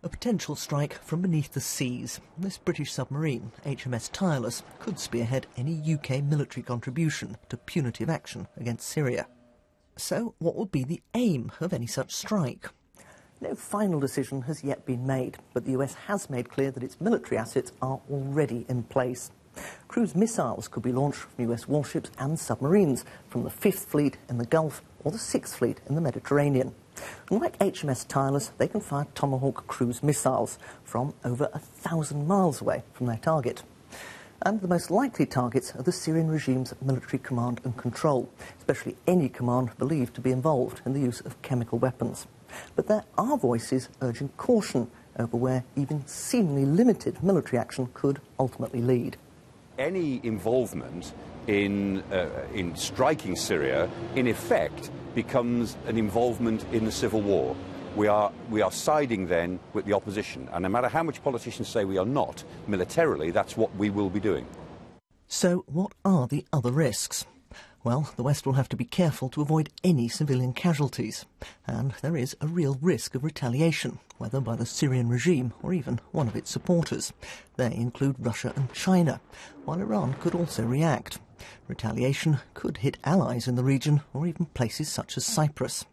A potential strike from beneath the seas. This British submarine, HMS Tireless, could spearhead any UK military contribution to punitive action against Syria. So what would be the aim of any such strike? No final decision has yet been made, but the US has made clear that its military assets are already in place. Cruise missiles could be launched from US warships and submarines from the 5th Fleet in the Gulf or the 6th Fleet in the Mediterranean. And like HMS Tireless, they can fire Tomahawk cruise missiles from over 1,000 miles away from their target. And the most likely targets are the Syrian regime's military command and control, especially any command believed to be involved in the use of chemical weapons. But there are voices urging caution over where even seemingly limited military action could ultimately lead. Any involvement in striking Syria, in effect, becomes an involvement in the civil war. We are siding then with the opposition, and no matter how much politicians say we are not, militarily that's what we will be doing. So what are the other risks? Well, the West will have to be careful to avoid any civilian casualties, and there is a real risk of retaliation, whether by the Syrian regime or even one of its supporters. They include Russia and China, while Iran could also react. Retaliation could hit allies in the region or even places such as Cyprus.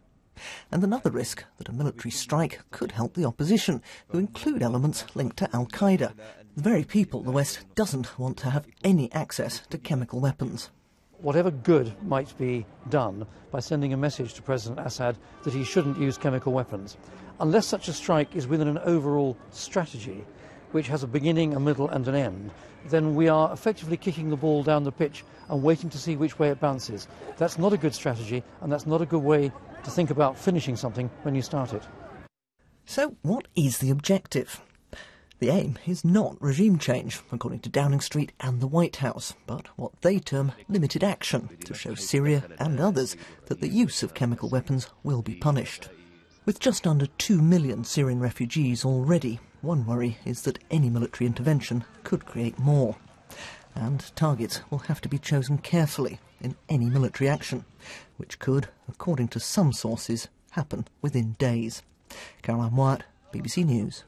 And another risk, that a military strike could help the opposition, who include elements linked to al-Qaeda, the very people the West doesn't want to have any access to chemical weapons. Whatever good might be done by sending a message to President Assad that he shouldn't use chemical weapons, unless such a strike is within an overall strategy which has a beginning, a middle and an end, then we are effectively kicking the ball down the pitch and waiting to see which way it bounces. That's not a good strategy, and that's not a good way to think about finishing something when you start it. So what is the objective? The aim is not regime change, according to Downing Street and the White House, but what they term limited action, to show Syria and others that the use of chemical weapons will be punished. With just under 2 million Syrian refugees already, one worry is that any military intervention could create more. And targets will have to be chosen carefully in any military action, which could, according to some sources, happen within days. Caroline Wyatt, BBC News.